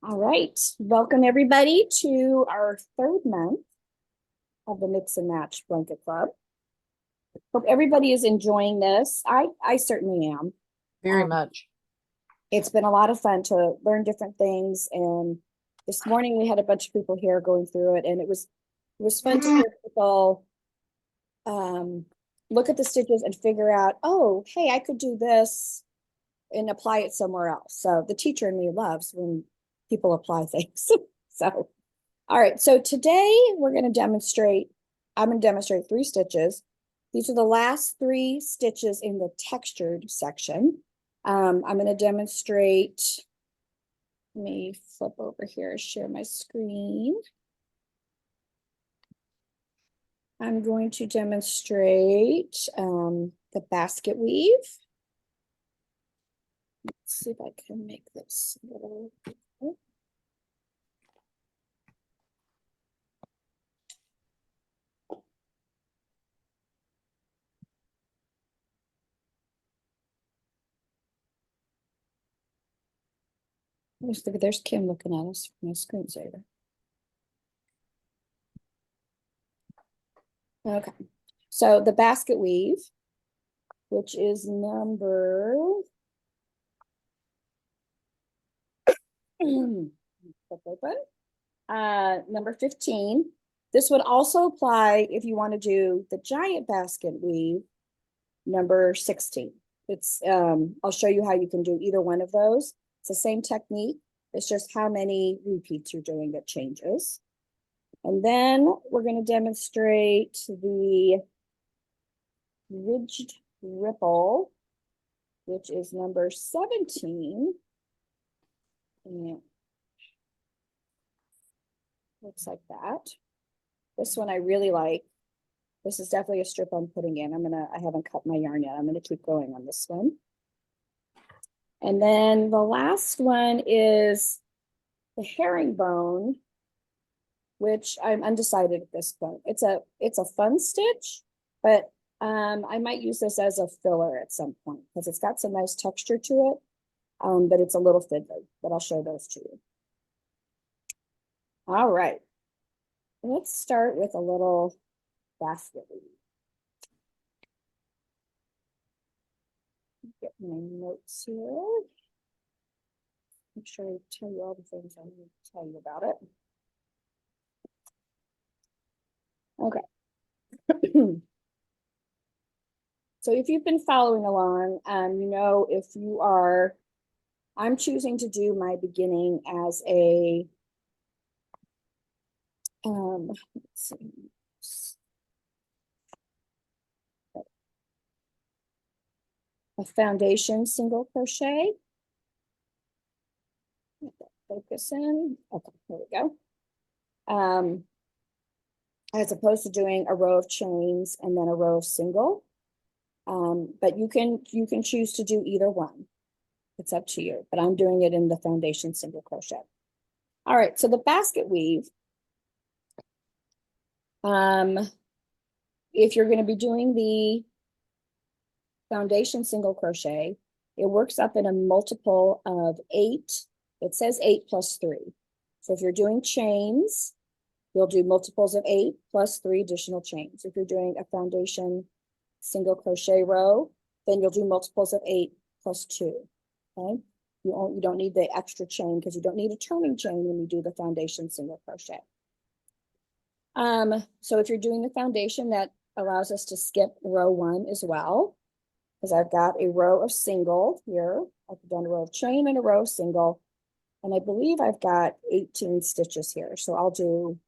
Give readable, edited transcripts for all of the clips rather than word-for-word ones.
All right, welcome everybody to our third month of the Mix and Match Blanket Club. Hope everybody is enjoying this. I certainly am. Very much. It's been a lot of fun to learn different things, and this morning we had a bunch of people here going through it, and it was fun to hear people look at the stitches and figure out, oh, hey, I could do this and apply it somewhere else. So the teacher in me loves when people apply things. So, all right. So today we're going to demonstrate, I'm going to demonstrate 3 stitches. These are the last 3 stitches in the textured section. I'm going to demonstrate, let me flip over here, share my screen. I'm going to demonstrate the basket weave. Let's see if I can make this a little bigger. There's Kim looking at us from my screensaver. Okay, so the basket weave, which is number number 15. This would also apply if you want to do the giant basket weave, number 16. It's I'll show you how you can do either one of those. It's the same technique. It's just how many repeats you're doing that changes. And then we're going to demonstrate the ridged ripple, which is number 17. And looks like that. This one I really like. This is definitely a strip I'm putting in. I haven't cut my yarn yet. I'm gonna keep going on this one. And then the last one is the herringbone, which I'm undecided at this point. It's a fun stitch, but I might use this as a filler at some point because it's got some nice texture to it, but it's a little fiddly, but I'll show those to you. All right, let's start with a little basket weave. Get my notes here. Make sure I tell you all the things I need to tell you about it. Okay. So if you've been following along, you know, if you are, I'm choosing to do my beginning as a, let's see. A foundation single crochet. Focus in. Okay, here we go. As opposed to doing a row of chains and then a row of single. But you can choose to do either one. It's up to you, but I'm doing it in the foundation single crochet. All right, so the basket weave. If you're going to be doing the foundation single crochet, it works up in a multiple of 8. It says 8 plus 3. So if you're doing chains, you'll do multiples of 8 plus 3 additional chains. If you're doing a foundation single crochet row, then you'll do multiples of 8 plus 2. Okay, you don't need the extra chain because you don't need a turning chain when you do the foundation single crochet. So if you're doing the foundation, that allows us to skip row 1 as well, because I've got a row of single here. I've done a row of chain and a row of single, and I believe I've got 18 stitches here. So I'll do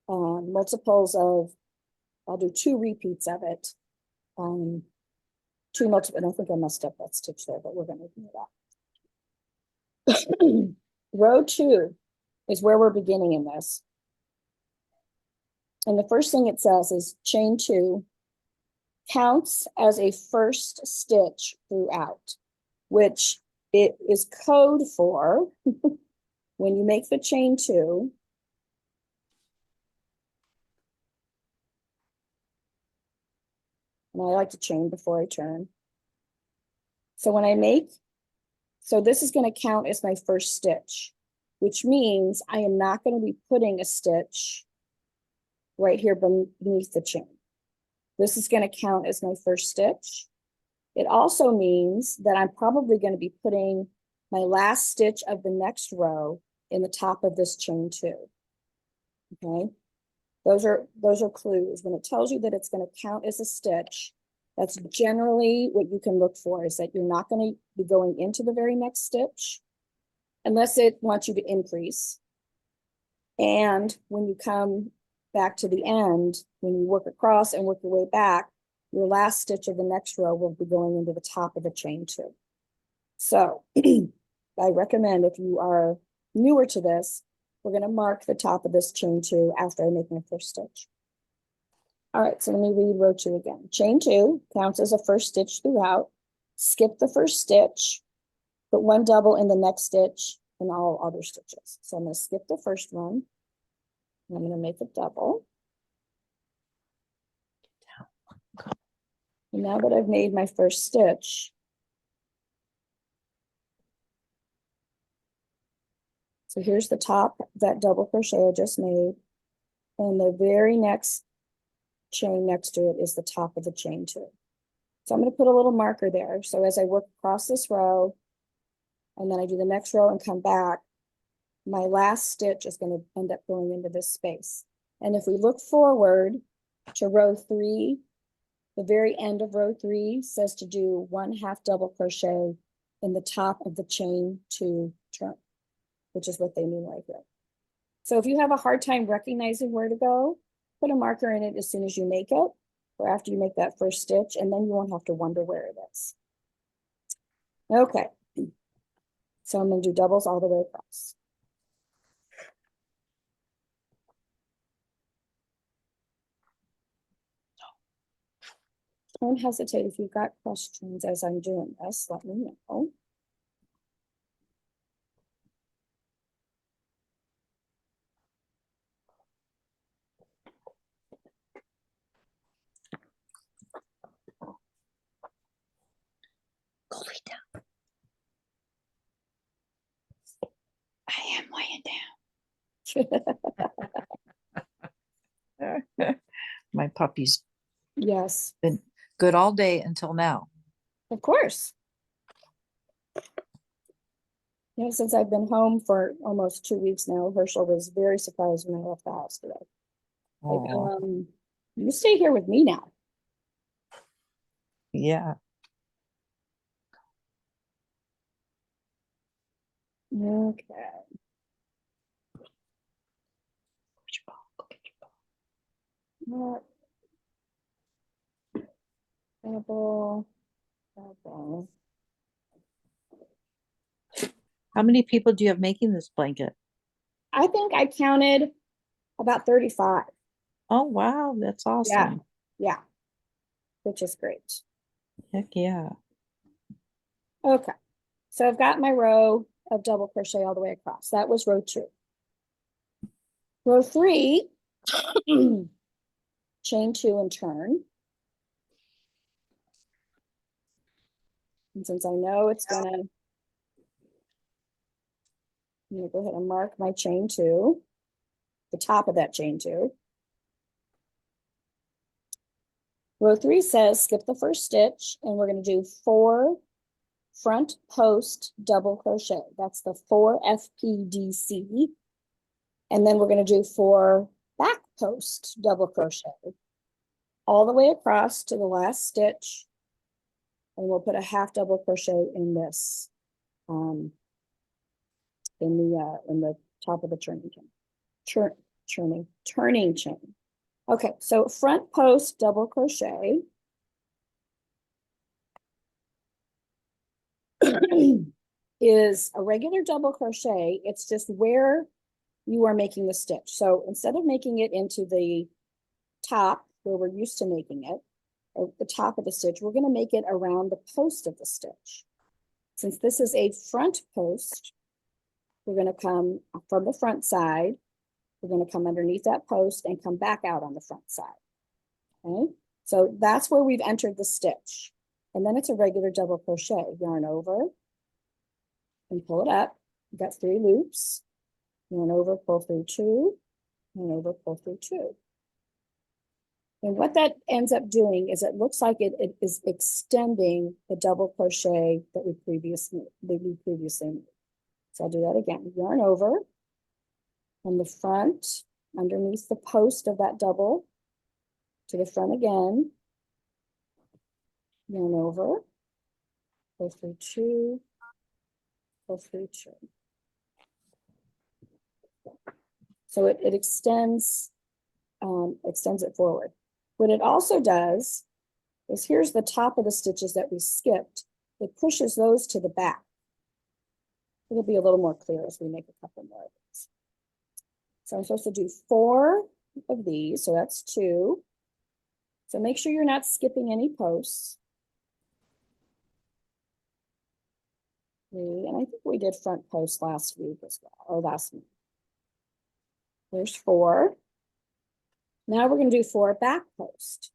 multiples of, I'll do 2 repeats of it. 2 multiple, and I think I messed up that stitch there, but we're going to do that. Row 2 is where we're beginning in this. And the first thing it says is chain 2 counts as a first stitch throughout, which it is code for when you make the chain 2. And I like to chain before I turn. So when I make, so this is going to count as my first stitch. which means I am not going to be putting a stitch right here beneath the chain. This is going to count as my first stitch. It also means that I'm probably going to be putting my last stitch of the next row in the top of this chain too. Okay, those are clues. When it tells you that it's going to count as a stitch, that's generally what you can look for, is that you're not going to be going into the very next stitch unless it wants you to increase. And when you come back to the end, when you work across and work your way back, your last stitch of the next row will be going into the top of the chain too. So I recommend, if you are newer to this, we're going to mark the top of this chain two after I make my first stitch. All right, so let me read row 2 again. Chain 2 counts as a first stitch throughout. Skip the first stitch, put 1 double in the next stitch and all other stitches. So I'm going to skip the first one. And I'm going to make a double. And now that I've made my first stitch, so here's the top of that double crochet I just made. And the very next chain next to it is the top of the chain 2. So I'm going to put a little marker there. So as I work across this row, and then I do the next row and come back, my last stitch is going to end up going into this space. And if we look forward to row 3, the very end of row 3 says to do 1/2 double crochet in the top of the chain 2 turn, which is what they mean right here. So if you have a hard time recognizing where to go, put a marker in it as soon as you make it, or after you make that first stitch, and then you won't have to wonder where it is. Okay, so I'm going to do doubles all the way across. Don't hesitate. If you've got questions as I'm doing this, let me know. Go lay down. I am laying down. My puppy's Yes, been good all day until now. of course. Since I've been home for almost 2 weeks now, Herschel was very surprised when I left the house today. Like, you stay here with me now. Yeah. Okay. Get your ball. Go get your ball. Double, double. How many people do you have making this blanket? I think I counted about 35. Oh, wow. That's awesome. Yeah, which is great. Heck yeah. Okay, so I've got my row of double crochet all the way across. That was row 2. Row 3, chain 2 and turn. And since I know it's gonna, I'm gonna go ahead and mark my chain 2, the top of that chain 2. Row 3 says skip the first stitch, and we're going to do 4 front post double crochet. That's the 4 FPDC. And then we're going to do 4 back post double crochet all the way across to the last stitch. And we'll put a 1/2 double crochet in this, in the top of the turning chain. Turning chain. Okay, so front post double crochet is a regular double crochet. It's just where you are making the stitch. So instead of making it into the top where we're used to making it, or the top of the stitch, we're going to make it around the post of the stitch. Since this is a front post, we're going to come from the front side. We're going to come underneath that post and come back out on the front side. Okay, so that's where we've entered the stitch. And then it's a regular double crochet. Yarn over and pull it up. You've got 3 loops. yarn over, pull through two, yarn over, pull through two. And what that ends up doing is it looks like it is extending the double crochet that we previously made. So I'll do that again. Yarn over from the front underneath the post of that double to the front again. Yarn over, pull through two, pull through two. So it extends it forward. What it also does is here's the top of the stitches that we skipped. It pushes those to the back. It'll be a little more clear as we make a couple more of these. So I'm supposed to do 4 of these, so that's 2. So make sure you're not skipping any posts. 3, and I think we did front post last week as well, or last week. There's 4. Now we're going to do 4 back post.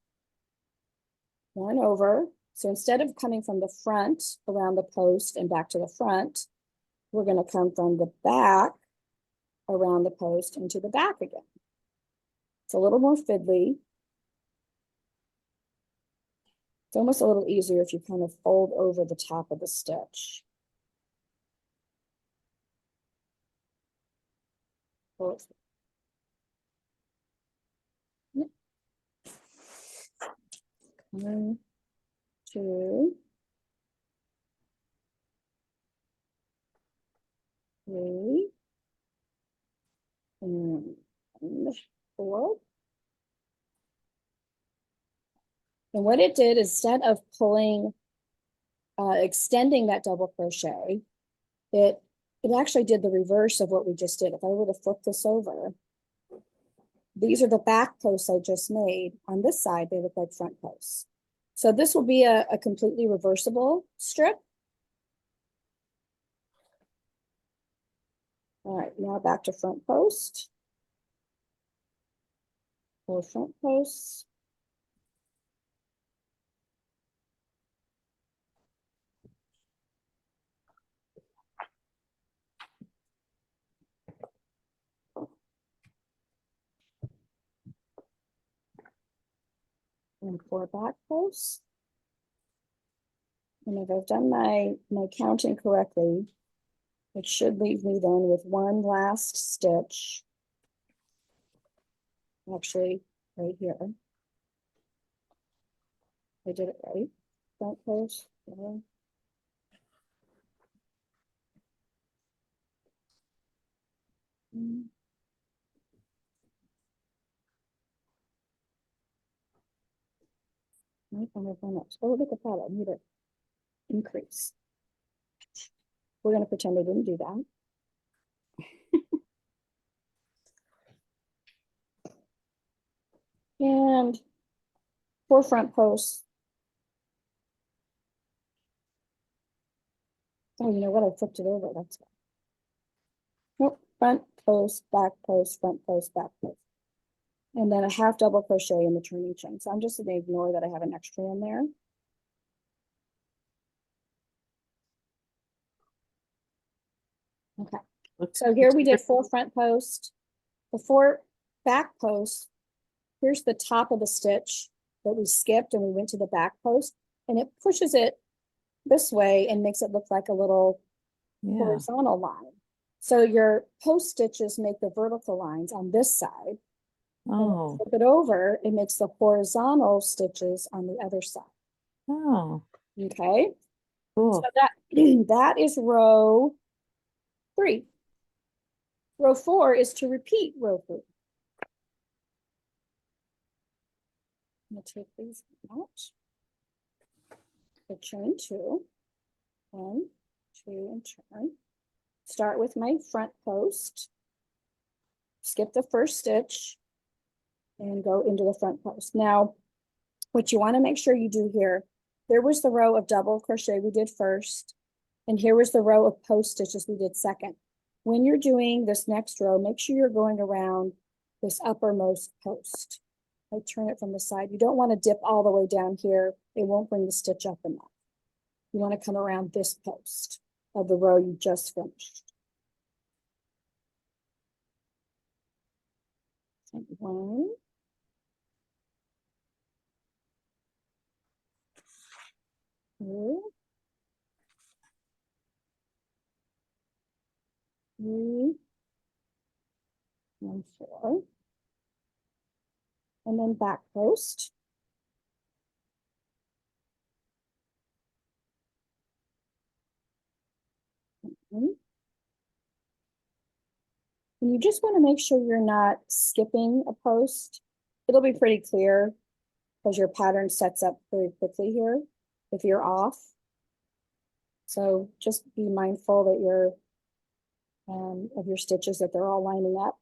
Yarn over. So instead of coming from the front around the post and back to the front, we're going to come from the back around the post into the back again. It's a little more fiddly. It's almost a little easier if you kind of fold over the top of the stitch. One, 2, 3, and 4. And what it did, instead of pulling, extending that double crochet, it actually did the reverse of what we just did. If I were to flip this over, these are the back posts I just made. On this side, they look like front posts. So this will be a completely reversible strip. All right, now back to front post. 4 front posts. And 4 back posts. And if I've done my counting correctly, it should leave me then with 1 last stitch. Actually, right here. I did it right. Front post. Yeah. Oh, look at that. I need to increase. We're going to pretend I didn't do that. And 4 front posts. Oh, you know what? I flipped it over. That's why. Nope. Front post, back post, front post, back post. And then a half double crochet in the turning chain. So I'm just going to ignore that I have an extra in there. Okay. So here we did 4 front posts. The 4 back posts. Here's the top of the stitch that we skipped and we went to the back post, and it pushes it this way and makes it look like a little horizontal line. So your post stitches make the vertical lines on this side. Oh. Flip it over, it makes the horizontal stitches on the other side. Oh. Okay. Cool. So that is row 3. Row 4 is to repeat row 3. I'm going to take these out. So chain 2, 1, 2, and turn. Start with my front post. Skip the first stitch and go into the front post. Now, what you want to make sure you do here, there was the row of double crochet we did first, and here was the row of post stitches we did second. When you're doing this next row, make sure you're going around this uppermost post. I turn it from the side. You don't want to dip all the way down here. It won't bring the stitch up enough. You want to come around this post of the row you just finished. And one. Two. Three. And four. And then back post. And you just want to make sure you're not skipping a post. It'll be pretty clear because your pattern sets up very quickly here if you're off. So just be mindful that you're of your stitches, that they're all lining up.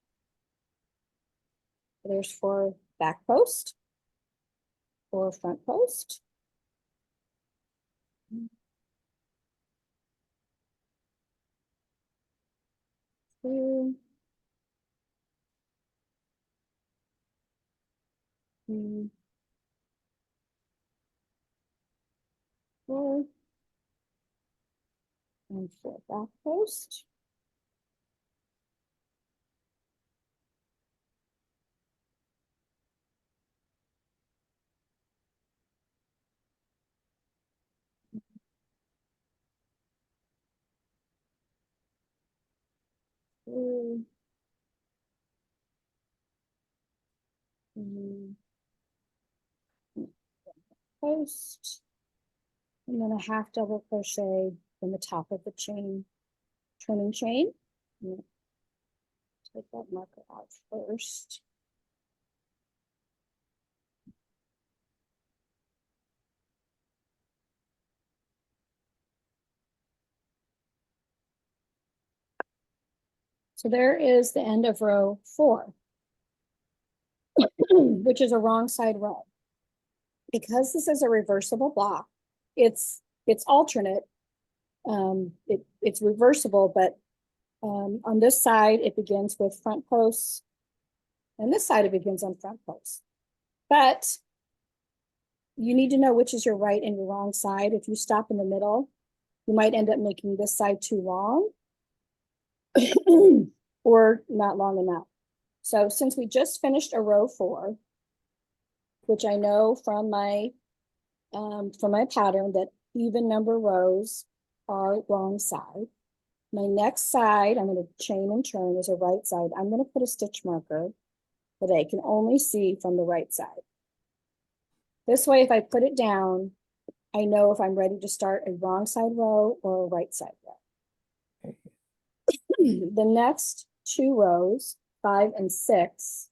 There's 4 back post, 4 front post. 2, 3, 4, and 4 back post. Two, 3, post, and then a half double crochet in the top of the chain, turning chain. Take that marker out first. So there is the end of row 4, which is a wrong side row. Because this is a reversible block, it's alternate. It's reversible, but on this side, it begins with front posts, and this side, it begins on front posts. But you need to know which is your right and your wrong side. If you stop in the middle, you might end up making this side too long or not long enough. So since we just finished a row 4, which I know from my pattern that even number rows are wrong side. My next side, I'm going to chain and turn, is a right side. I'm going to put a stitch marker that I can only see from the right side. This way, if I put it down, I know if I'm ready to start a wrong side row or a right side row. The next 2 rows, 5 and 6,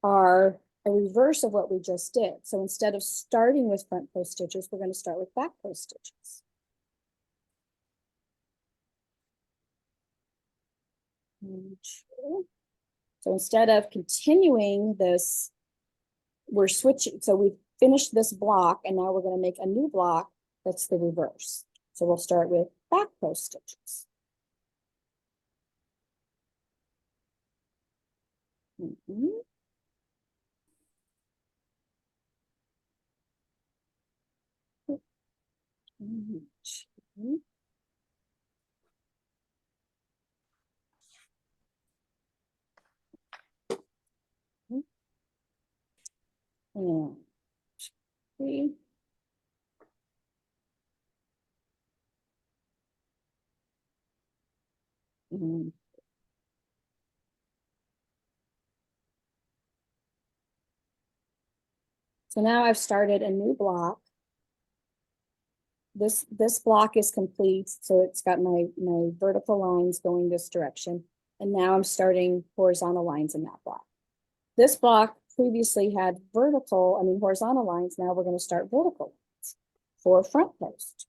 are a reverse of what we just did. So instead of starting with front post stitches, we're going to start with back post stitches. So instead of continuing this, we're switching. So we've finished this block, and now we're going to make a new block that's the reverse. So we'll start with back post stitches. And 3. So now I've started a new block. This block is complete, so it's got my vertical lines going this direction, and now I'm starting horizontal lines in that block. This block previously had horizontal lines. Now we're going to start vertical lines for front post.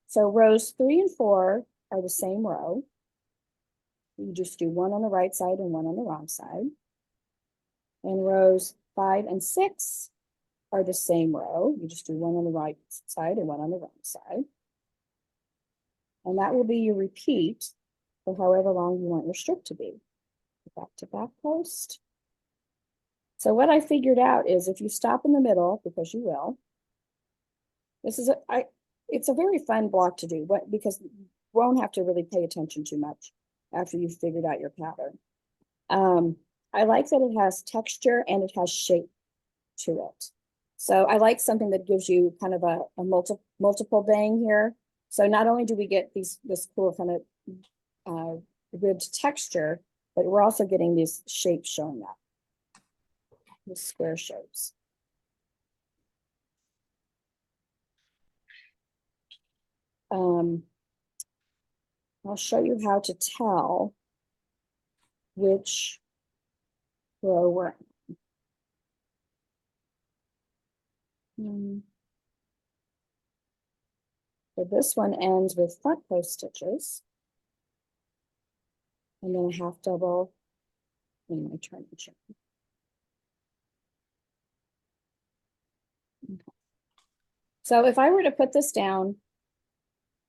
So rows 3 and 4 are the same row. You just do one on the right side and one on the wrong side. And rows 5 and 6 are the same row. You just do one on the right side and one on the wrong side. And that will be your repeat for however long you want your strip to be. Back to back post. So what I figured out is if you stop in the middle, because you will, it's a very fun block to do, because won't have to really pay attention too much after you've figured out your pattern. I like that it has texture and it has shape to it. So I like something that gives you kind of a multiple bang here. So not only do we get this cool kind of ribbed texture, but we're also getting these shapes showing up, the square shapes. I'll show you how to tell which row we're in. So this one ends with front post stitches, and then a half double in my turning chain. Okay. So if I were to put this down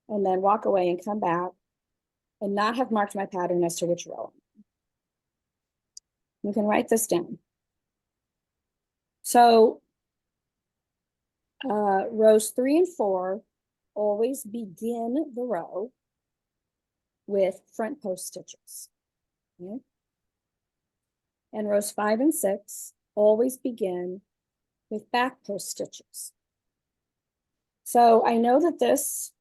and then walk away and come back and not have marked my pattern as to which row, you can write this down. So rows 3 and 4 always begin the row with front post stitches. Okay? And rows 5 and 6 always begin with back post stitches. So I know that this,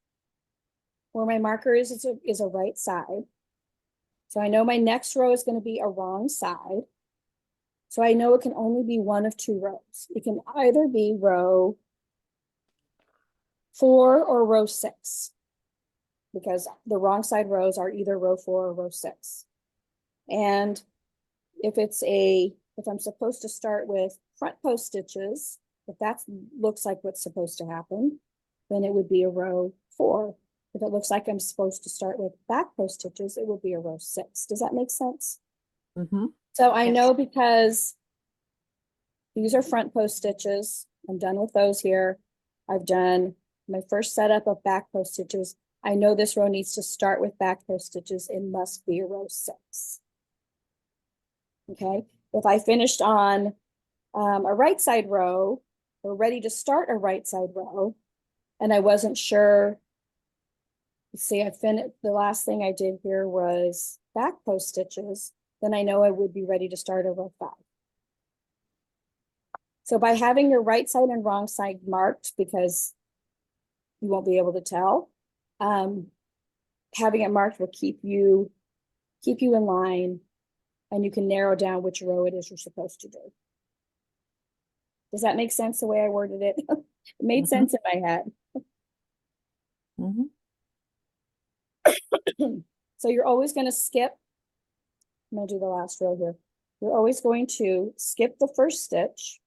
where my marker is a right side. So I know my next row is going to be a wrong side. So I know it can only be one of two rows. It can either be row 4 or row 6, because the wrong side rows are either row 4 or row 6. And if I'm supposed to start with front post stitches, if that looks like what's supposed to happen, then it would be a row 4. If it looks like I'm supposed to start with back post stitches, it would be a row 6. Does that make sense? Mm-hmm. So I know because these are front post stitches. I'm done with those here. I've done my first setup of back post stitches. I know this row needs to start with back post stitches. It must be a row 6. Okay. If I finished on a right side row, or ready to start a right side row, and I wasn't sure, see, I finished, the last thing I did here was back post stitches, then I know I would be ready to start a row 5. So by having your right side and wrong side marked, because you won't be able to tell, having it marked will keep you in line, and you can narrow down which row it is you're supposed to do. Does that make sense the way I worded it? It made sense in my head. So you're always going to skip. I'm going to do the last row here. You're always going to skip the first stitch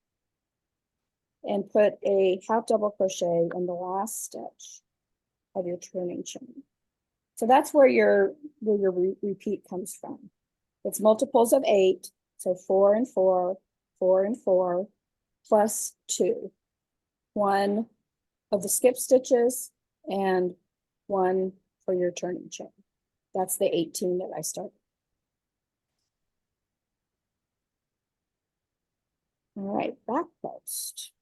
and put a half double crochet in the last stitch of your turning chain. So that's where your repeat comes from. It's multiples of 8. So 4 and 4, 4 and 4, plus 2. 1 of the skip stitches and 1 for your turning chain. That's the 18 that I started. All right, back post.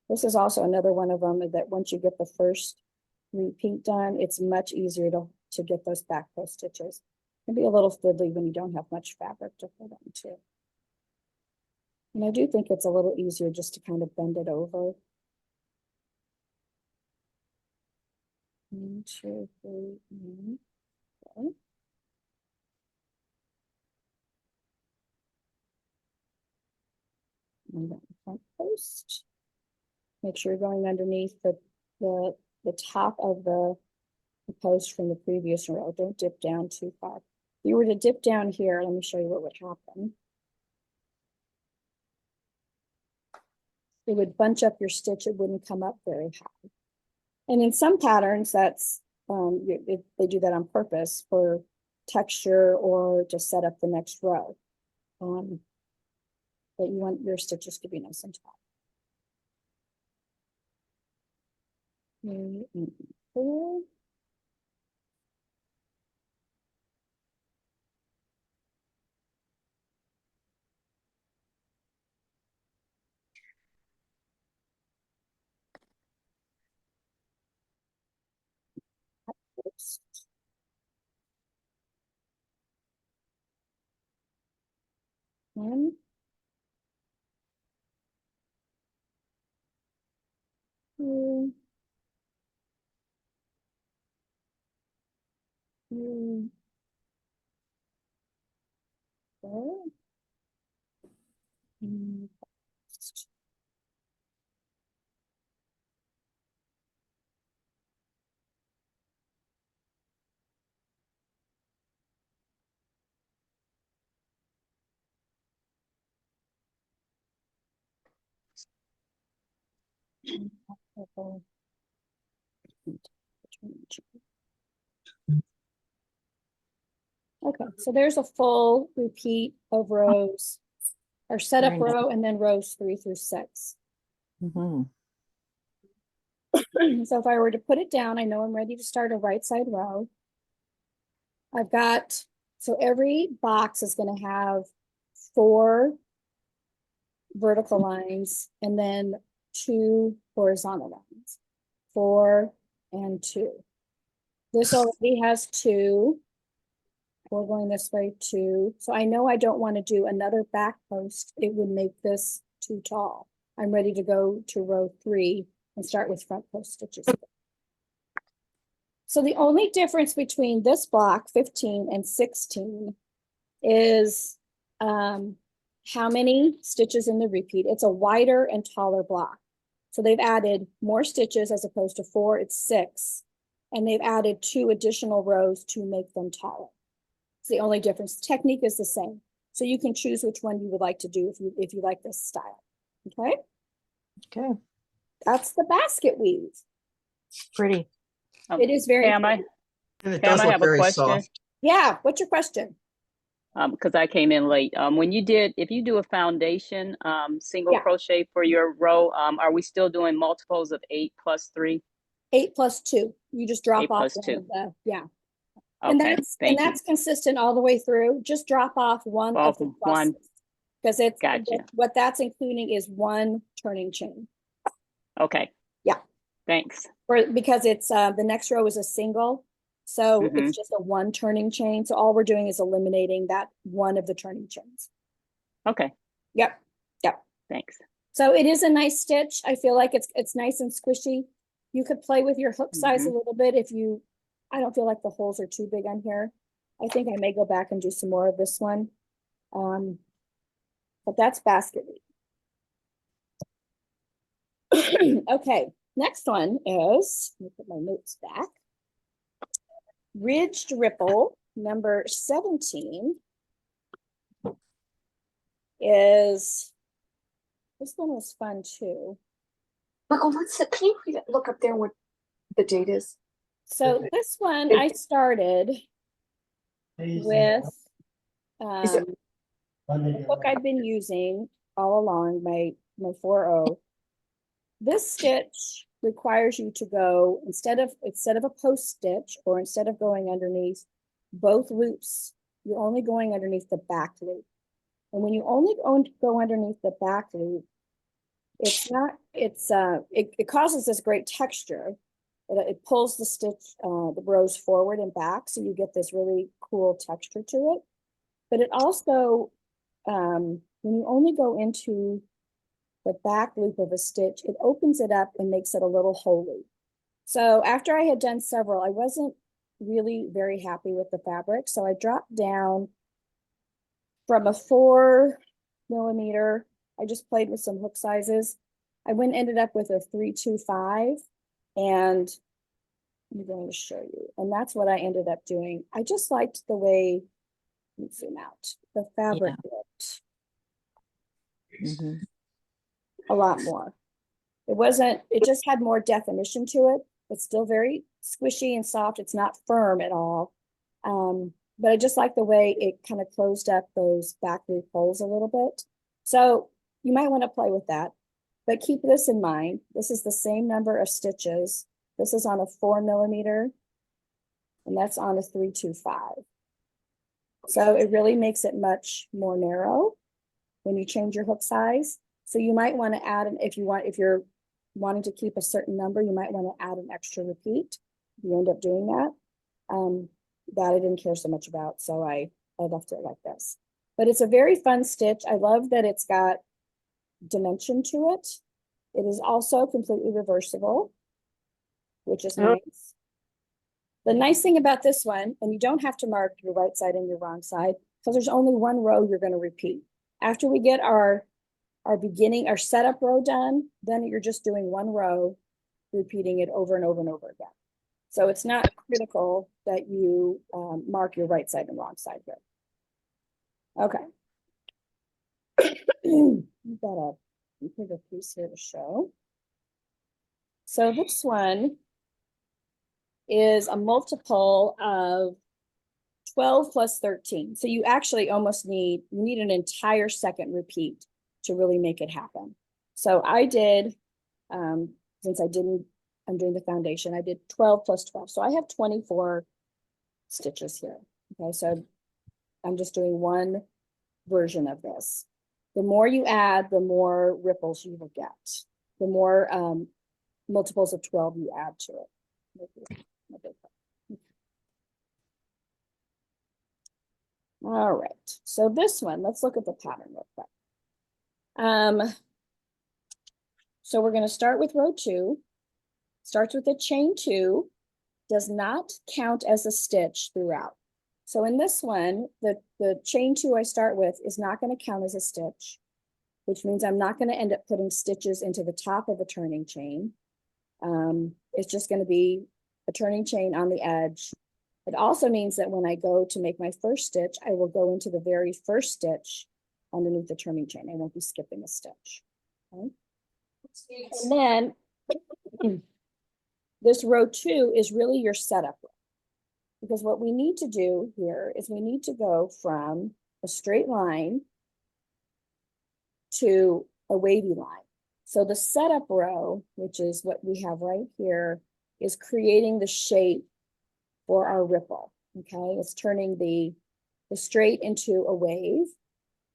This is also another one of them that once you get the first repeat done, it's much easier to get those back post stitches. It can be a little fiddly when you don't have much fabric to put into. And I do think it's a little easier just to kind of bend it over. 1, 2, 3, 4. And then front post. Make sure you're going underneath the top of the post from the previous row. Don't dip down too far. If you were to dip down here, let me show you what would happen. It would bunch up your stitch. It wouldn't come up very high. And in some patterns, that's they do that on purpose for texture or to set up the next row. But you want your stitches to be nice and tall. 3 and 4. post. One. Two. Three. Four. And purple. Okay, so there's a full repeat of rows, or setup Very nice. row and then rows 3 through 6. Mhm. So if I were to put it down, I know I'm ready to start a right side row. I've got, so every box is going to have 4 vertical lines and then 2 horizontal lines, 4 and 2. This already has 2. We're going this way 2. So I know I don't want to do another back post. It would make this too tall. I'm ready to go to row 3 and start with front post stitches. So the only difference between this block 15 and 16 is how many stitches in the repeat. It's a wider and taller block. So they've added more stitches as opposed to 4, it's 6. And they've added 2 additional rows to make them taller. It's the only difference. The technique is the same. So you can choose which one you would like to do if you like this style. Okay. Okay. That's the basket weave. Pretty. It is very Pam, pretty. And it Pam, does I look have a very question. soft. Yeah. What's your question? Because I came in late. When you did, if you do a foundation single Yeah. crochet for your row, are we still doing multiples of 8 plus 3? 8 plus 2. You just drop 8 off plus one 2. of the, yeah. And Okay, thank you. that's consistent all the way through. Just drop off one of Off the one. pluses. Because it's Gotcha. what that's including is 1 turning chain. Okay. Yeah. Thanks. Because it's the next row is a single. So it's just a 1 turning chain. So all we're doing is eliminating that one of the turning chains. Okay. Yep. Yep. Thanks. So it is a nice stitch. I feel like it's nice and squishy. You could play with your hook size a little bit if you, I don't feel like the holes are too big on here. I think I may go back and do some more of this one. But that's basket weave. Okay, next one is, let me put my notes back. Ridged ripple number 17 is, this one was fun too. Michael, can you look up there what the date is? So this one I started with the hook I've been using all along, my 4-0. This stitch requires you to go, instead of a post stitch, or instead of going underneath both loops, you're only going underneath the back loop. And when you only go underneath the back loop, it causes this great texture. It pulls the stitch, the rows forward and back, so you get this really cool texture to it. But it also, when you only go into the back loop of a stitch, it opens it up and makes it a little holy. So after I had done several, I wasn't really very happy with the fabric. So I dropped down from a 4 millimeter. I just played with some hook sizes. I ended up with a 325, and I'm going to show you. And that's what I ended up doing. I just liked the way, let me zoom out, the fabric looked a lot more. It just had more definition to it. It's still very squishy and soft. It's not firm at all. But I just like the way it kind of closed up those back loop holes a little bit. So you might want to play with that, but keep this in mind. This is the same number of stitches. This is on a 4 millimeter, and that's on a 325. So it really makes it much more narrow when you change your hook size. So you might want to add if you're wanting to keep a certain number, you might want to add an extra repeat. You end up doing that. that I didn't care so much about, so I left it like this. But it's a very fun stitch. I love that it's got dimension to it. It is also completely reversible, which is Oh. nice. The nice thing about this one, and you don't have to mark your right side and your wrong side, because there's only one row you're going to repeat. After we get our setup row done, then you're just doing one row, repeating it over and over and over again. So it's not critical that you mark your right side and wrong side here. Okay. We've got a bigger piece here to show. So this one is a multiple of 12 plus 13. So you actually almost need an entire second repeat to really make it happen. So I did, since I'm doing the foundation, I did 12 plus 12. So I have 24 stitches here. Okay, so I'm just doing one version of this. The more you add, the more ripples you will get. The more multiples of 12 you add to it. All right, so this one, let's look at the pattern real quick. So we're going to start with row 2. Starts with a chain 2, does not count as a stitch throughout. So in this one, the chain 2 I start with is not going to count as a stitch, which means I'm not going to end up putting stitches into the top of a turning chain. It's just going to be a turning chain on the edge. It also means that when I go to make my first stitch, I will go into the very first stitch underneath the turning chain. I won't be skipping a stitch. Okay? And then this row 2 is really your setup row. Because what we need to do here is we need to go from a straight line to a wavy line. So the setup row, which is what we have right here, is creating the shape for our ripple. Okay, it's turning the straight into a wave.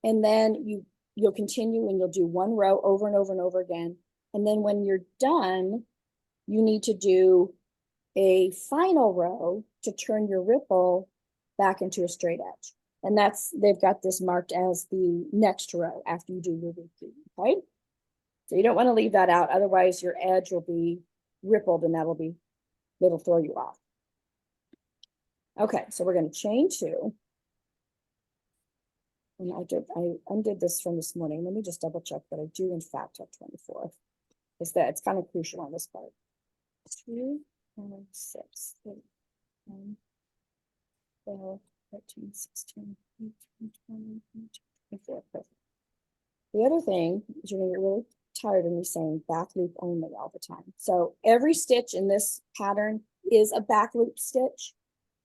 And then you'll continue and you'll do one row over and over and over again. And then when you're done, you need to do a final row to turn your ripple back into a straight edge. And they've got this marked as the next row after you do your repeat, okay? So you don't want to leave that out, otherwise your edge will be rippled and it'll throw you off. Okay, so we're going to chain 2. And I undid this from this morning. Let me just double check that I do in fact have 24. It's kind of crucial on this part. 2, 5, 6, 8, 9, 12, 13, 16, 18, 20, 24. Perfect. The other thing is you're going to get really tired of me saying back loop only all the time. So every stitch in this pattern is a back loop stitch.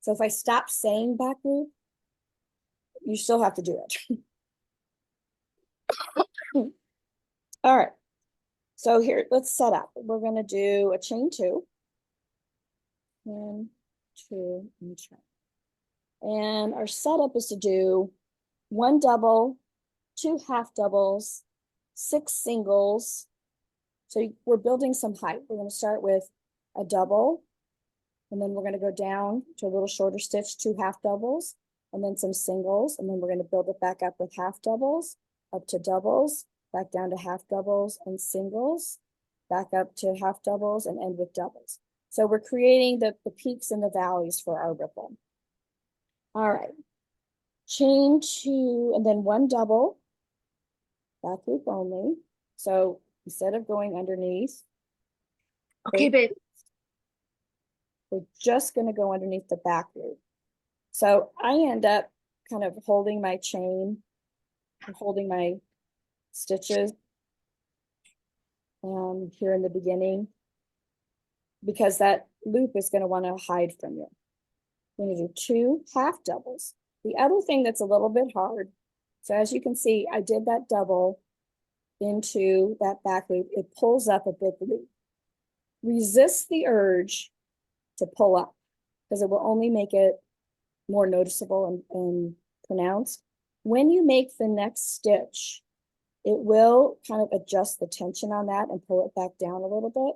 So if I stop saying back loop, you still have to do it. All right. So here, let's set up. We're going to do a chain 2. 1, 2, and chain. And our setup is to do 1 double, 2 half doubles, 6 singles. So we're building some height. We're going to start with a double, and then we're going to go down to a little shorter stitch, 2 half doubles, and then some singles, and then we're going to build it back up with half doubles, up to doubles, back down to half doubles and singles, back up to half doubles, and end with doubles. So we're creating the peaks and the valleys for our ripple. All right, chain 2, and then 1 double, back loop only. So instead of going underneath, Okay, babe. we're just going to go underneath the back loop. So I end up kind of holding my chain and holding my stitches here in the beginning, because that loop is going to want to hide from you. We're going to do 2 half doubles. The other thing that's a little bit hard, so as you can see, I did that double into that back loop. It pulls up a big loop. Resist the urge to pull up, because it will only make it more noticeable and pronounced. When you make the next stitch, it will kind of adjust the tension on that and pull it back down a little bit.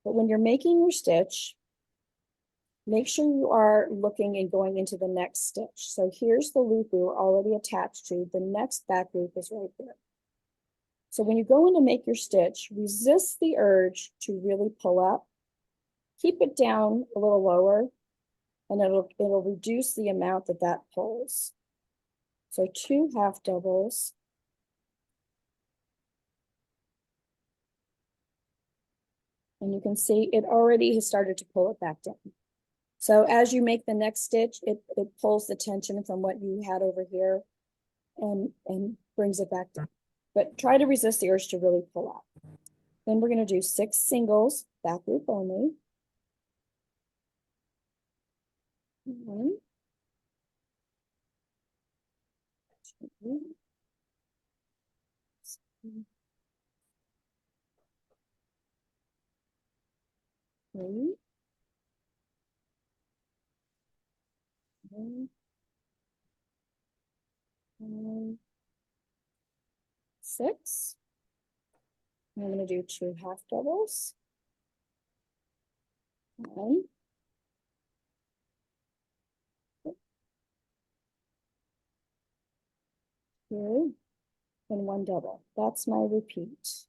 But when you're making your stitch, Make sure you are looking and going into the next stitch. So here's the loop we were already attached to. The next back loop is right there. So when you go in to make your stitch, resist the urge to really pull up. Keep it down a little lower, and it'll reduce the amount that pulls. So 2 half doubles. And you can see it already has started to pull it back down. So as you make the next stitch, it pulls the tension from what you had over here and brings it back down. But try to resist the urge to really pull out. Then we're going to do 6 singles, back loop only. 1, 2, 3, 4, 6. I'm going to do 2 half doubles. 1, 2, and 1 double. That's my repeat.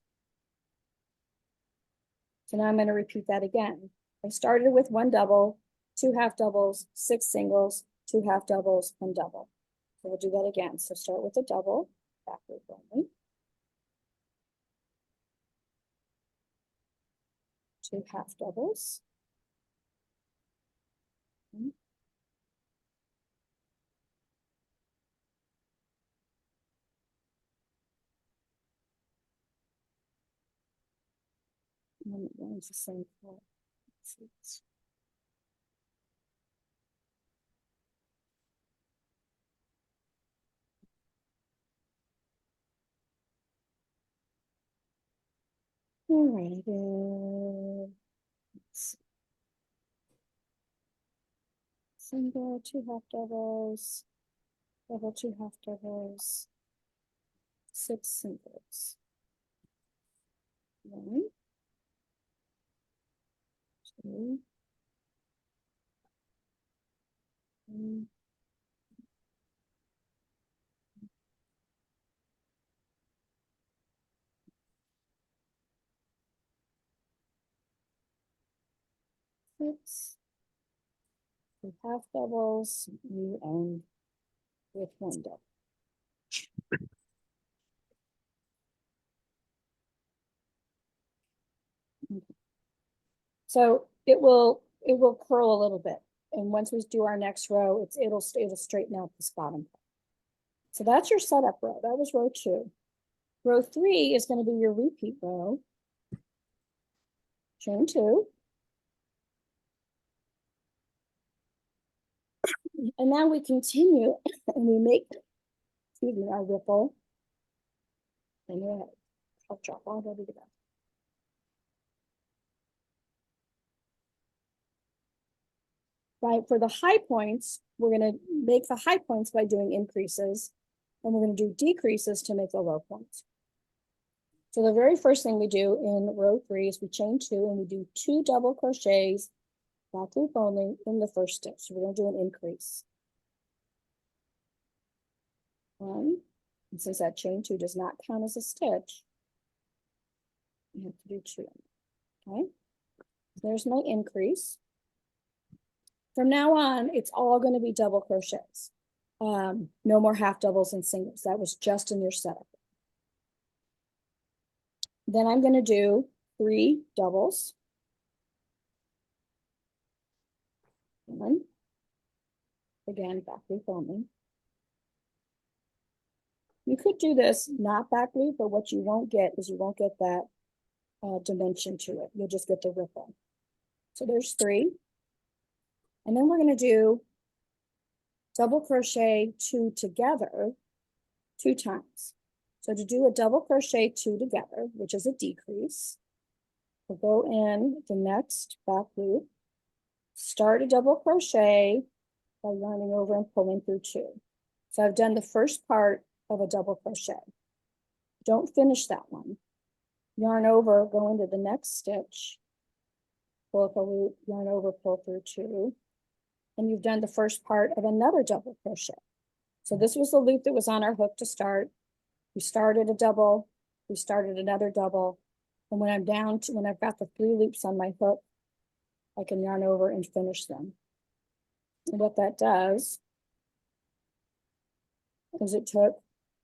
So now I'm going to repeat that again. I started with 1 double, 2 half doubles, 6 singles, 2 half doubles, and double. So we'll do that again. So start with a double, back loop only. 2 half doubles. 1, 1 is the same color. 6. All right, single, 2 half doubles, double, 2 half doubles, 6 singles. 1, 2, 3, 6, 2 half doubles, you end with 1 double. So it will curl a little bit, and once we do our next row, it'll straighten out this bottom part. So that's your setup row. That was row 2. Row 3 is going to be your repeat row. Chain 2. And now we continue and we make, excuse me, our ripple. And I'll drop all ready to go. Right, for the high points, we're going to make the high points by doing increases, and we're going to do decreases to make the low points. So the very first thing we do in row 3 is we chain 2 and we do 2 double crochets, back loop only, in the first stitch. So we're going to do an increase. 1, and since that chain 2 does not count as a stitch, you have to do 2. Okay, there's my increase. From now on, it's all going to be double crochets. No more half doubles and singles. That was just in your setup. Then I'm going to do 3 doubles. 1. Again, back loop only. You could do this not back loop, but what you won't get is you won't get that dimension to it. You'll just get the ripple. So there's 3. And then we're going to do double crochet 2 together 2 times. So to do a double crochet 2 together, which is a decrease, we'll go in the next back loop, start a double crochet by yarning over and pulling through 2. So I've done the first part of a double crochet. Don't finish that one. Yarn over, go into the next stitch, pull up a loop, yarn over, pull through 2. and you've done the first part of another double crochet. So this was the loop that was on our hook to start. We started a double, we started another double, and when I'm down to, when I've got the 3 loops on my hook, I can yarn over and finish them. And what that does is it took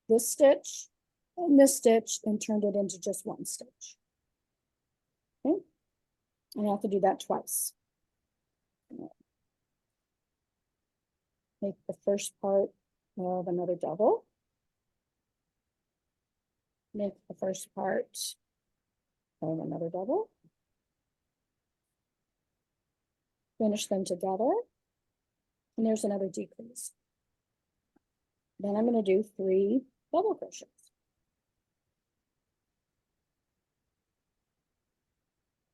this stitch and this stitch and turned it into just 1 stitch. Okay, and I have to do that twice. Make the first part of another double. Make the first part of another double. Finish them together. And there's another decrease. Then I'm going to do 3 double crochets.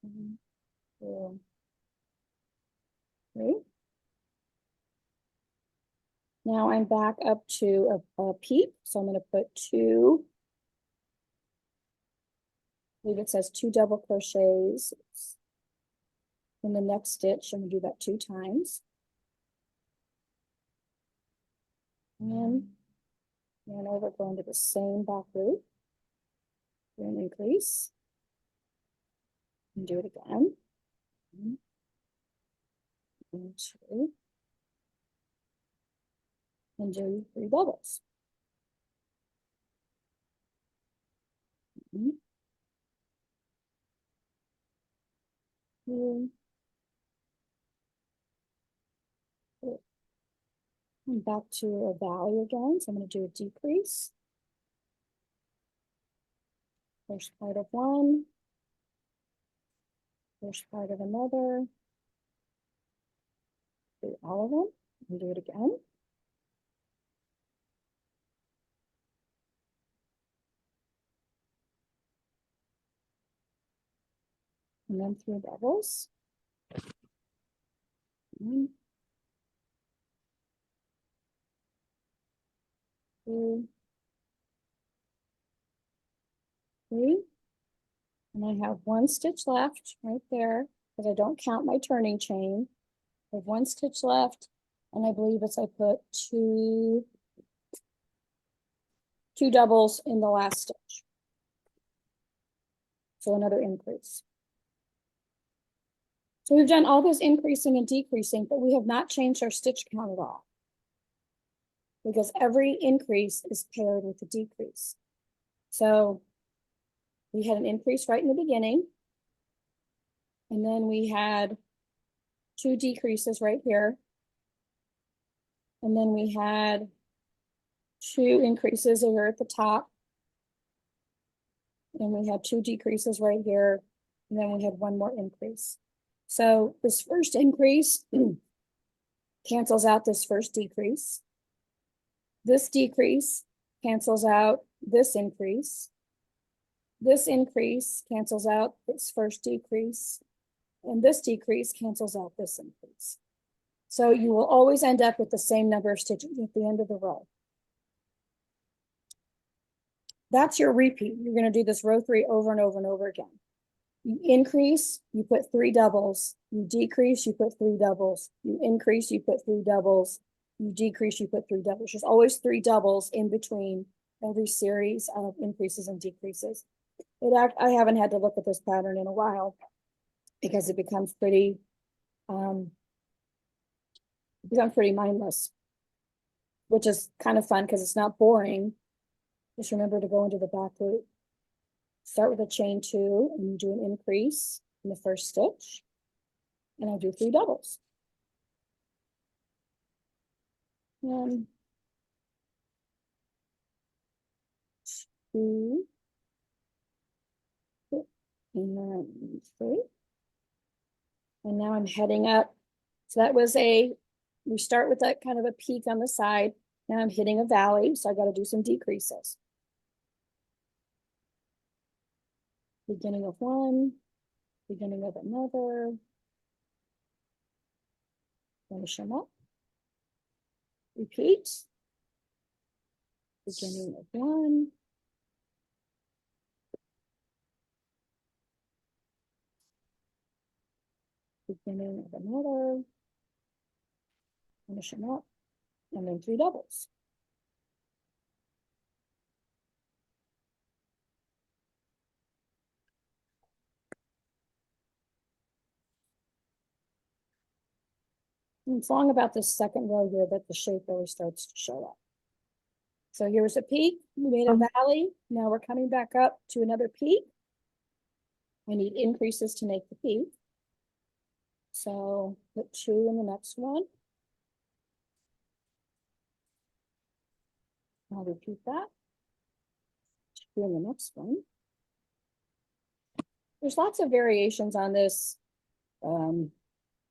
1, 2, 3. Now I'm back up to a peak, so I'm going to put 2. I believe it says 2 double crochets in the next stitch. I'm going to do that 2 times. And yarn over, go into the same back loop. Do an increase. And do it again. 1, 2. And do 3 doubles. 1, 2. And back to a valley again, so I'm going to do a decrease. First part of 1, first part of another. Do all of them and do it again. And then 3 doubles. 1, 2, 3. And I have 1 stitch left right there because I don't count my turning chain. I have 1 stitch left, and I believe it's I put two doubles in the last stitch. So another increase. So we've done all this increasing and decreasing, but we have not changed our stitch count at all, because every increase is paired with a decrease. So we had an increase right in the beginning, and then we had 2 decreases right here, and then we had 2 increases here at the top, and we had 2 decreases right here, and then we had 1 more increase. So this first increase cancels out this first decrease. This decrease cancels out this increase. This increase cancels out this first decrease. And this decrease cancels out this increase. So you will always end up with the same number of stitches at the end of the row. That's your repeat. You're going to do this row 3 over and over and over again. You increase, you put 3 doubles. You decrease, you put 3 doubles. You increase, you put 3 doubles. You decrease, you put 3 doubles. There's always 3 doubles in between every series of increases and decreases. I haven't had to look at this pattern in a while because it becomes pretty mindless, which is kind of fun because it's not boring. Just remember to go into the back loop. Start with a chain 2 and you do an increase in the first stitch, and I'll do 3 doubles. 1, 2, and 3. And now I'm heading up. So that was we start with that kind of a peak on the side. Now I'm hitting a valley, so I got to do some decreases. Beginning of 1, beginning of another. Finish them up. Repeat. Beginning of 1. Beginning of another. Finish them up, and then 3 doubles. And it's long about this second row here that the shape really starts to show up. So here's a peak, we made a valley, now we're coming back up to another peak. I need increases to make the peak. So put 2 in the next one. I'll repeat that. 2 in the next one. There's lots of variations on this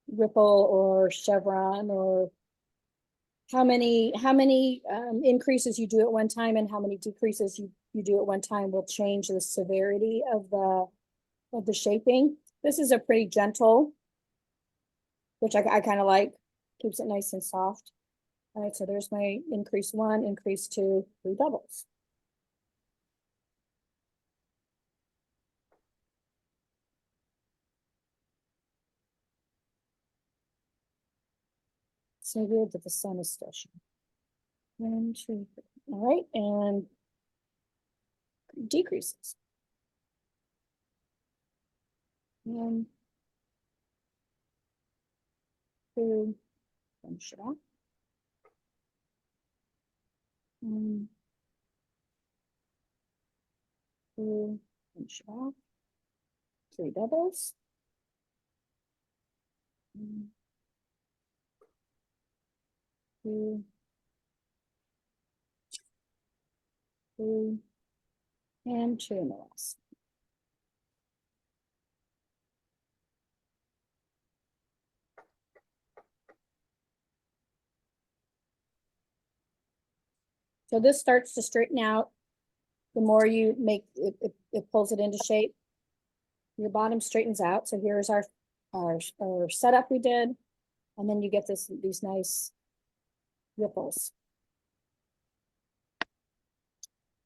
ripple or chevron, or how many increases you do at one time and how many decreases you do at one time will change the severity of the shaping. This is a pretty gentle, which I kind of like, keeps it nice and soft. All right, so there's my increase 1, increase 2, 3 doubles. So weird that the sun is still shining. 1, 2, 3. All right, and decreases. 1, 2, finish it off. 1, 2, finish it off. 3 doubles. 1, 2, 3, and 2 in the last. So this starts to straighten out. The more you make it, it pulls it into shape. Your bottom straightens out. So here's our setup we did. And then you get these nice ripples.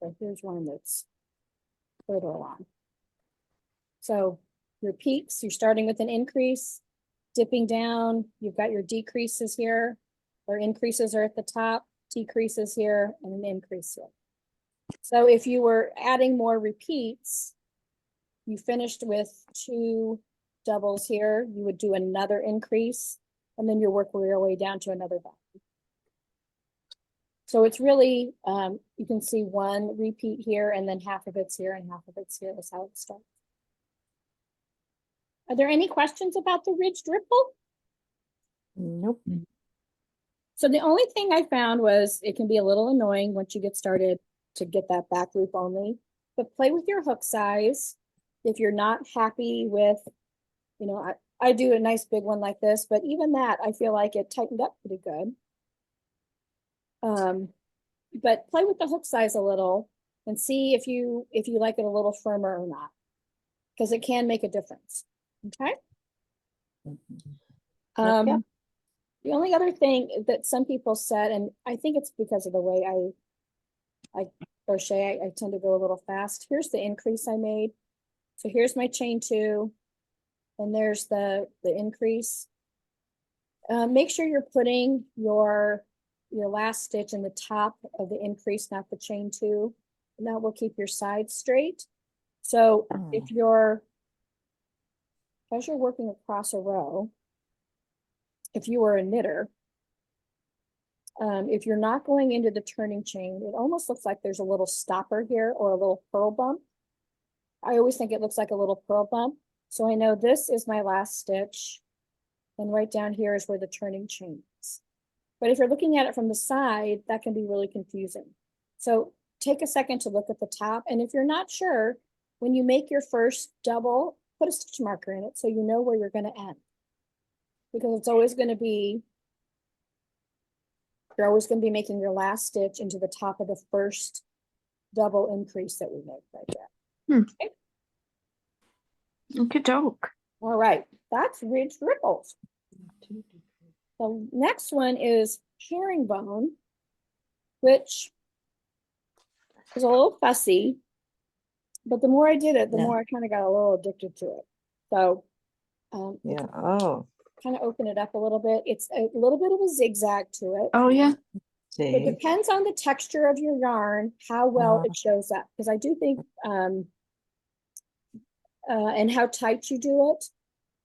So here's one that's further along. So your peaks, you're starting with an increase, dipping down. You've got your decreases here, or increases are at the top, decreases here, and an increase here. So if you were adding more repeats, you finished with 2 doubles here, you would do another increase, and then you work your way down to another valley. So it's really, you can see 1 repeat here, and then half of it's here and half of it's here. That's how it starts. Are there any questions about the ridged ripple? Nope. So the only thing I found was it can be a little annoying once you get started to get that back loop only, but play with your hook size. If you're not happy with, you know, I do a nice big one like this, but even that, I feel like it tightened up pretty good. But play with the hook size a little and see if you like it a little firmer or not, because it can make a difference. Okay. Yep. The only other thing that some people said, and I think it's because of the way I crochet, I tend to go a little fast. Here's the increase I made. So here's my chain 2, and there's the increase. Make sure you're putting your last stitch in the top of the increase, not the chain 2. And that will keep your sides straight. So if you're, as you're working across a row, if you were a knitter, if you're not going into the turning chain, it almost looks like there's a little stopper here or a little purl bump. I always think it looks like a little purl bump. So I know this is my last stitch, and right down here is where the turning chain is. But if you're looking at it from the side, that can be really confusing. So take a second to look at the top. And if you're not sure, when you make your first double, put a stitch marker in it so you know where you're going to end. Because it's always going to be, you're always going to be making your last stitch into the top of the first double increase that we make right there. Okay. Okay, doke. All right, that's ridged ripples. The next one is herringbone, which is a little fussy, but the more I did it, the more I kind of got a little addicted to it. So Yeah. Oh. kind of open it up a little bit, it's a little bit of a zigzag to it. Oh, yeah. It See, depends on the texture of your yarn, how well it shows up, because I do think, and how tight you do it.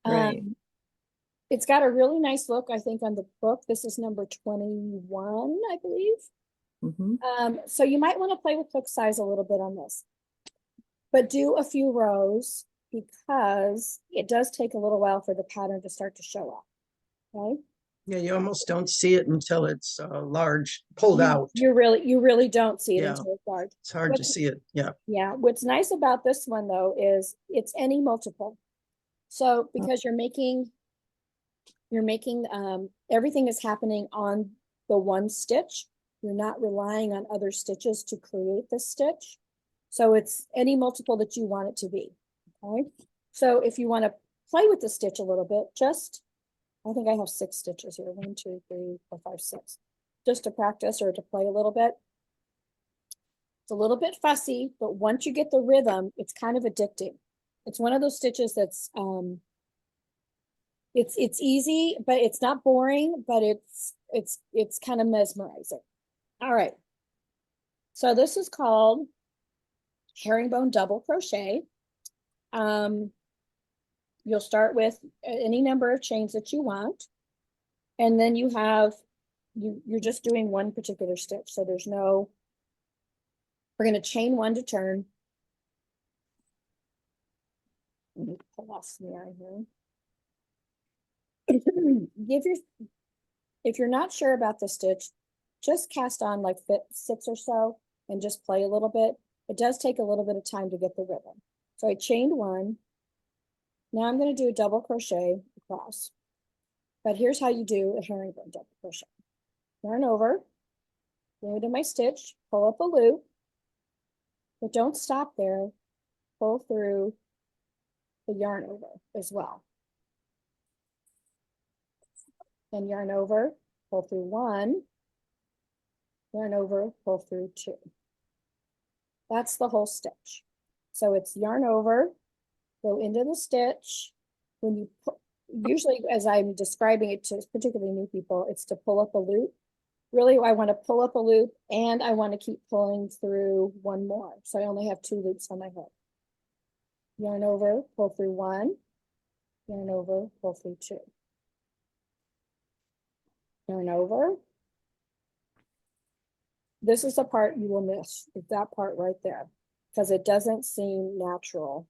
right. It's got a really nice look, I think, on the book. This is number 21, I believe. Mhm. So you might want to play with hook size a little bit on this, but do a few rows because it does take a little while for the pattern to start to show up. Okay. Yeah, you almost don't see it until it's large, pulled out. You really don't see it Yeah. until it's large. It's hard to see it. Yeah. Yeah, what's nice about this one though is it's any multiple. So because you're making everything is happening on the one stitch. You're not relying on other stitches to create the stitch. So it's any multiple that you want it to be. Okay. So if you want to play with the stitch a little bit, I think I have 6 stitches here. 1, 2, 3, 4, 5, 6. Just to practice or to play a little bit. It's a little bit fussy, but once you get the rhythm, it's kind of addicting. It's one of those stitches that's it's easy, but it's not boring, but it's kind of mesmerizing. All right. So this is called herringbone double crochet. You'll start with any number of chains that you want. And then you have, you're just doing one particular stitch. So there's no, we're going to chain 1 to turn. Let me pull off some yarn here. If you're not sure about the stitch, just cast on like 6 or so and just play a little bit. It does take a little bit of time to get the rhythm. So I chained 1. Now I'm going to do a double crochet across. But here's how you do a herringbone double crochet. Yarn over, go into my stitch, pull up a loop, but don't stop there. Pull through the yarn over as well. Then yarn over, pull through 1, yarn over, pull through 2. That's the whole stitch. So it's yarn over, go into the stitch. When you put, usually as I'm describing it to particularly new people, it's to pull up a loop. Really, I want to pull up a loop and I want to keep pulling through 1 more. So I only have 2 loops on my hook. Yarn over, pull through 1, yarn over, pull through 2. Yarn over. This is the part you will miss, is that part right there, because it doesn't seem natural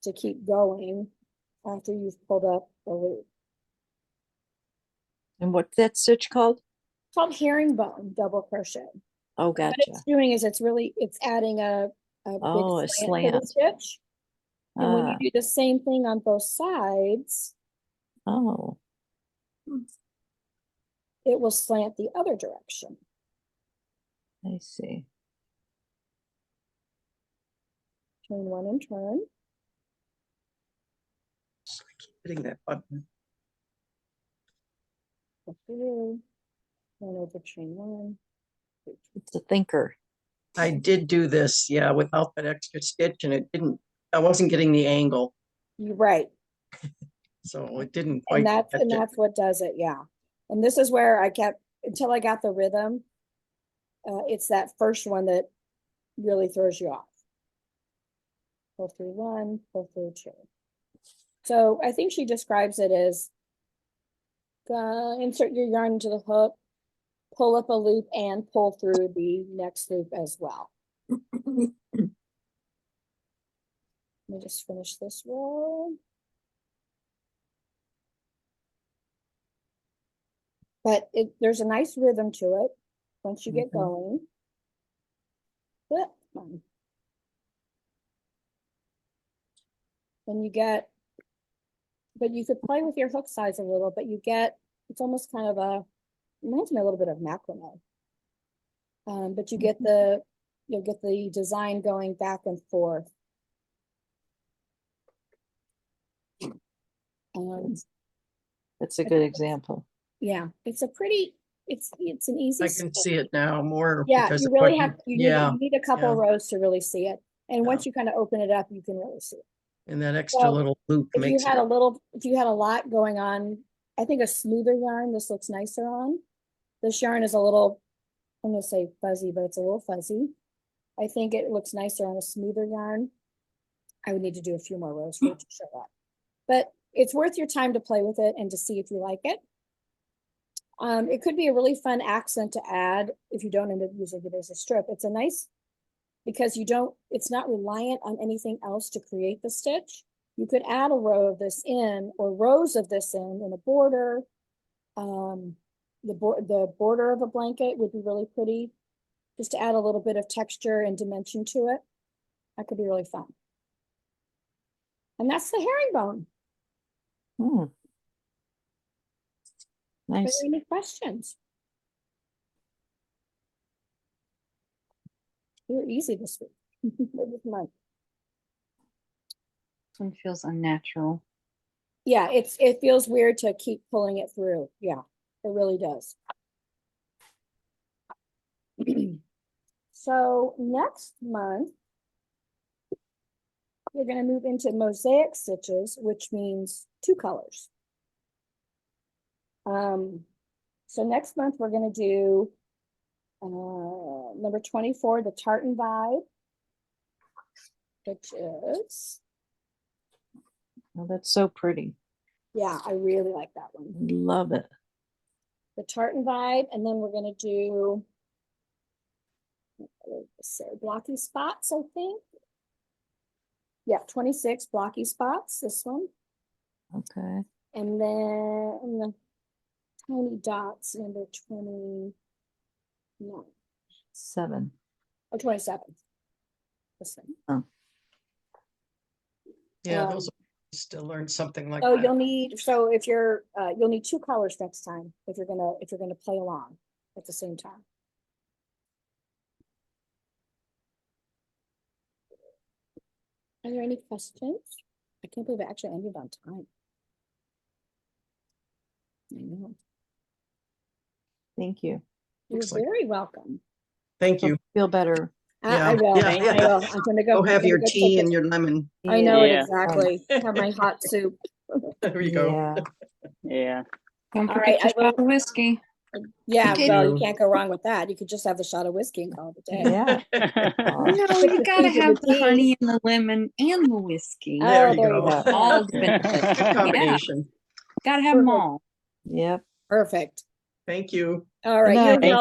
to keep going after you've pulled up a loop. And what's that stitch called? It's called herringbone double crochet. Oh, What gotcha. it's doing is it's adding a Oh, a big slant to the slant. stitch. And when you Ah, do the same thing on both sides, oh, it will slant the other direction. I see. Turn 1 and turn. Hitting that button. Pull through, turn over, chain 1. It's a thinker. I did do this, yeah, without that extra stitch, and I wasn't getting the angle, You're right. so it didn't quite. And that's what does it, yeah. And this is where I kept, until I got the rhythm, it's that first one that really throws you off. Pull through 1, pull through 2. So I think she describes it as insert your yarn into the hook, pull up a loop and pull through the next loop as well. Let me just finish this row. But there's a nice rhythm to it once you get going. But you get, but you could play with your hook size a little, but you get, it's almost kind of reminds me a little bit of macrame. But you'll get the design going back and forth. That's a good example. Yeah, it's a pretty, it's an easy. I can see it now more. Yeah, because you of what really have, you need a couple yeah. rows to really see it. And Yeah. once you kind of open it up, you can really see it. And that extra Well, little loop If you makes had it, a little, if you had a lot going on, I think a smoother yarn, this looks nicer on. This yarn is a little, I'm gonna say fuzzy, but it's a little fuzzy. I think it looks nicer on a smoother yarn. I would need to do a few more rows for it to show up. But it's worth your time to play with it and to see if you like it. It could be a really fun accent to add if you don't end up using it as a strip. It's a nice, because it's not reliant on anything else to create the stitch. You could add a row of this in, or rows of this in a border. The border of a blanket would be really pretty, just to add a little bit of texture and dimension to it. That could be really fun. And that's the herringbone. Hmm. Are Nice. there any questions? They were easy this week. It was mine. This one feels unnatural. Yeah, it feels weird to keep pulling it through. Yeah, it really does. So next month, we're going to move into mosaic stitches, which means 2 colors. So next month we're going to do number 24, the Tartan Vibe, which is, Oh, that's so pretty. yeah, I really like that one. Love it. The Tartan Vibe, and then we're going to do blocky spots, I think. Yeah, 26 blocky spots, this one. Okay. And then the tiny dots, number 29. 7. Or 27. This one. Oh. yeah, Um, those, to learn something like So that. you'll need, so if you're, you'll need 2 colors next time, if you're gonna play along at the same time. Are there any questions? I can't believe it actually ended on time. I know. Thank you. You're Looks like- very welcome. Thank you. Feel better. Yeah, I will, yeah, I yeah. will. I'm gonna go. Go have I'm your gonna go tea take and a- your lemon. I know it Yeah. exactly. Have my hot soup. There you go. Yeah. Yeah. Don't All forget right, your I will- shot of whiskey. Yeah, Thank well, you you. can't go wrong with that. You could just have the shot of whiskey and call it a day. Yeah. No, With you the gotta tea, have with the the tea. honey and the lemon and the whiskey. There Oh, you there you go. go. All the benefits. Good Yeah, combination. gotta have them Perfect. all. Yep. Perfect. Thank you. All right, night. you're Thank welcome.